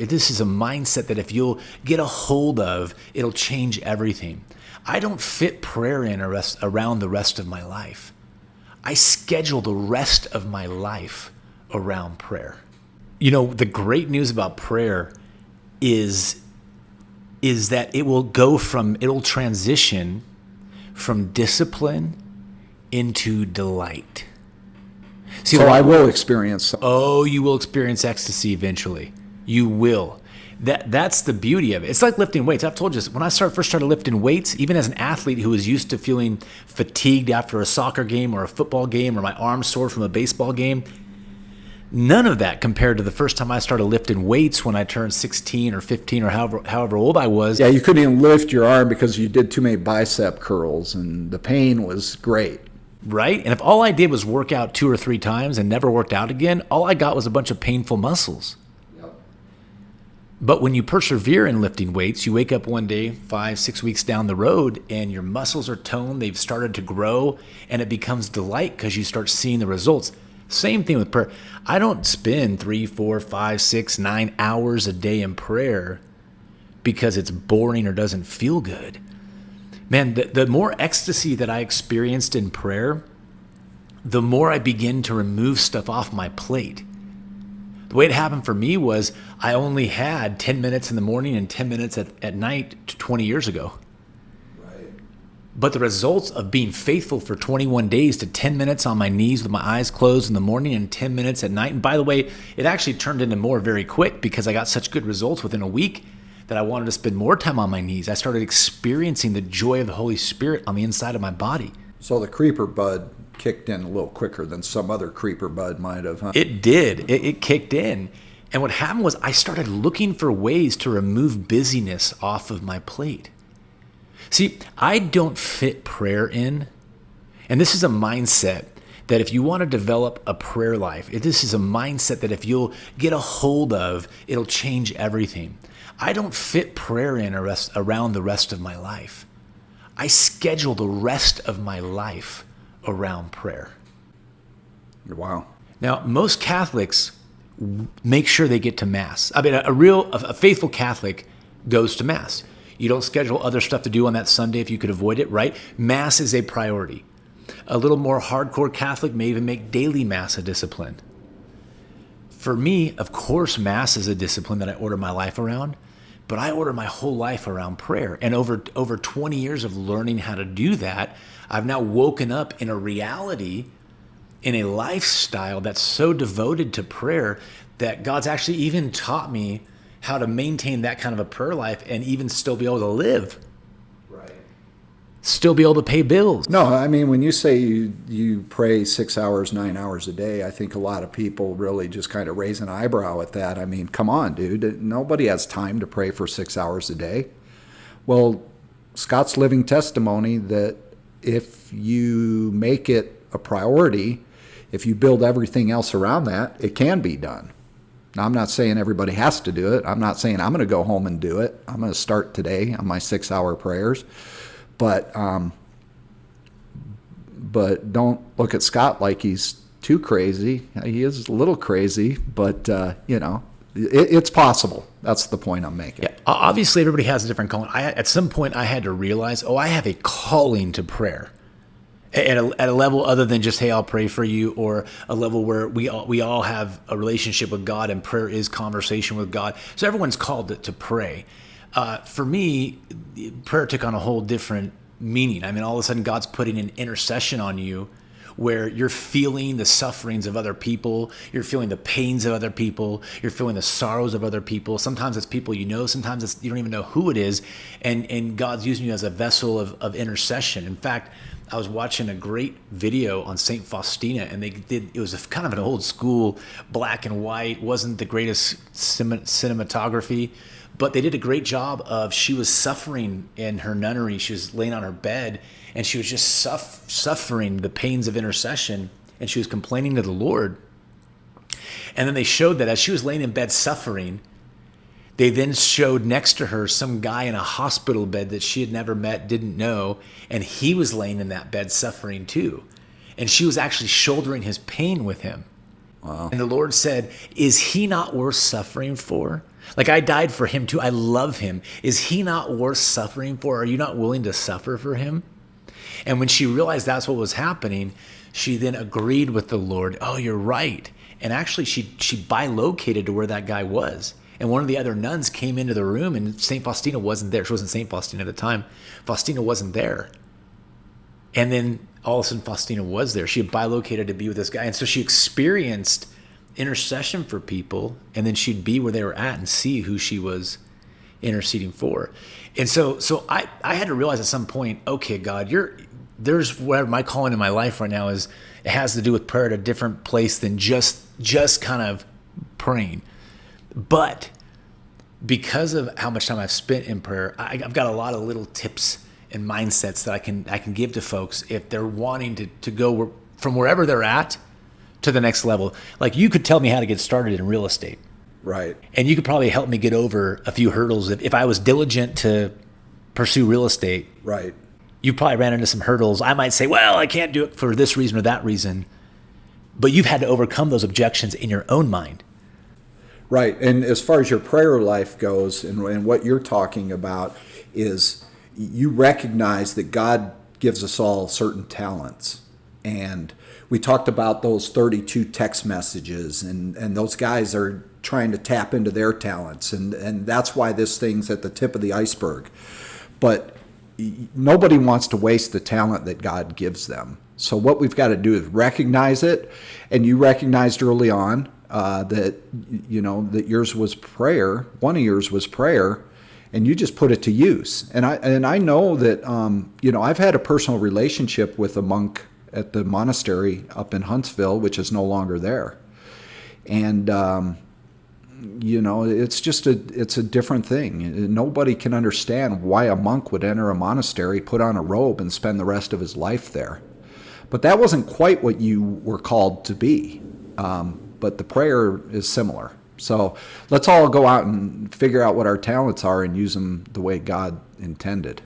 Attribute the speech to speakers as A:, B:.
A: This is a mindset that if you'll get a hold of, it'll change everything. I don't fit prayer in around the rest of my life. I schedule the rest of my life around prayer. You know, the great news about prayer is that it'll transition from discipline into delight. See,
B: so I will experience something.
A: Oh, you will experience ecstasy eventually. You will. That's the beauty of it. It's like lifting weights. I've told you this. When I first started lifting weights, even as an athlete who was used to feeling fatigued after a soccer game or a football game or my arm sore from a baseball game, none of that compared to the first time I started lifting weights when I turned 16 or 15 or however old I was.
B: Yeah, you couldn't even lift your arm because you did too many bicep curls, and the pain was great.
A: Right? And if all I did was work out 2 or 3 times and never worked out again, all I got was a bunch of painful muscles. But when you persevere in lifting weights, you wake up one day, 5-6 weeks down the road, and your muscles are toned, they've started to grow, and it becomes delight because you start seeing the results. Same thing with prayer. I don't spend 3, 4, 5, 6, 9 hours a day in prayer because it's boring or doesn't feel good. Man, the more ecstasy that I experienced in prayer, the more I begin to remove stuff off my plate. The way it happened for me was I only had 10 minutes in the morning and 10 minutes at night 20 years ago.
B: Right.
A: But the results of being faithful for 21 days to 10 minutes on my knees with my eyes closed in the morning and 10 minutes at night. And by the way, it actually turned into more very quick because I got such good results within a week that I wanted to spend more time on my knees. I started experiencing the joy of the Holy Spirit on the inside of my body.
B: So the creeper bud kicked in a little quicker than some other creeper bud might have, huh?
A: It did. It kicked in. And what happened was I started looking for ways to remove busyness off of my plate. See, I don't fit prayer in. And this is a mindset that if you want to develop a prayer life, this is a mindset that if you'll get a hold of, it'll change everything. I don't fit prayer in around the rest of my life. I schedule the rest of my life around prayer.
B: Wow.
A: Now, most Catholics make sure they get to Mass. I mean, a faithful Catholic goes to Mass. You don't schedule other stuff to do on that Sunday if you could avoid it, right? Mass is a priority. A little more hardcore Catholic may even make daily Mass a discipline. For me, of course, Mass is a discipline that I order my life around, but I order my whole life around prayer. And over 20 years of learning how to do that, I've now woken up in a reality, in a lifestyle that's so devoted to prayer that God's actually even taught me how to maintain that kind of a prayer life and even still be able to live.
B: Right.
A: Still be able to pay bills.
B: No, I mean, when you say you pray 6 hours, 9 hours a day, I think a lot of people really just kind of raise an eyebrow at that. I mean, come on, dude. Nobody has time to pray for 6 hours a day. Well, Scott's living testimony that if you make it a priority, if you build everything else around that, it can be done. Now, I'm not saying everybody has to do it. I'm not saying I'm going to go home and do it. I'm going to start today on my 6-hour prayers. But don't look at Scott like he's too crazy. He is a little crazy, but, it's possible. That's the point I'm making.
A: Yeah, obviously, everybody has a different calling. At some point, I had to realize, I have a calling to prayer at a level other than just, hey, I'll pray for you, or a level where we all have a relationship with God, and prayer is conversation with God. So everyone's called to pray. For me, prayer took on a whole different meaning. I mean, all of a sudden, God's putting an intercession on you where you're feeling the sufferings of other people, you're feeling the pains of other people, you're feeling the sorrows of other people. Sometimes it's people you know, sometimes you don't even know who it is, and God's using you as a vessel of intercession. In fact, I was watching a great video on St. Faustina, and it was kind of an old school black and white, wasn't the greatest cinematography, but they did a great job of, she was suffering in her nunnery. She was laying on her bed, and she was just suffering the pains of intercession, and she was complaining to the Lord. And then they showed that as she was laying in bed suffering, they then showed next to her some guy in a hospital bed that she had never met, didn't know, and he was laying in that bed suffering too. And she was actually shouldering his pain with him. And the Lord said, is he not worth suffering for? Like, I died for him too. I love him. Is he not worth suffering for? Are you not willing to suffer for him? And when she realized that's what was happening, she then agreed with the Lord. Oh, you're right. And actually, she bilocated to where that guy was. And one of the other nuns came into the room, and St. Faustina wasn't there. She wasn't St. Faustina at the time. Faustina wasn't there. And then all of a sudden, Faustina was there. She had bilocated to be with this guy. And so she experienced intercession for people, and then she'd be where they were at and see who she was interceding for. And so I had to realize at some point, okay, God, there's whatever my calling in my life right now is. It has to do with prayer at a different place than just kind of praying. But because of how much time I've spent in prayer, I've got a lot of little tips and mindsets that I can give to folks if they're wanting to go from wherever they're at to the next level. Like, you could tell me how to get started in real estate.
B: Right.
A: And you could probably help me get over a few hurdles. If I was diligent to pursue real estate,
B: Right.
A: you probably ran into some hurdles. I might say, well, I can't do it for this reason or that reason. But you've had to overcome those objections in your own mind.
B: Right. And as far as your prayer life goes, and what you're talking about is you recognize that God gives us all certain talents. And we talked about those 32 text messages, and those guys are trying to tap into their talents. And that's why this thing's at the tip of the iceberg. But nobody wants to waste the talent that God gives them. So what we've got to do is recognize it. And you recognized early on that yours was prayer. One of yours was prayer, and you just put it to use. And I know that I've had a personal relationship with a monk at the monastery up in Huntsville, which is no longer there. And it's a different thing. Nobody can understand why a monk would enter a monastery, put on a robe, and spend the rest of his life there. But that wasn't quite what you were called to be. But the prayer is similar. So let's all go out and figure out what our talents are and use them the way God intended.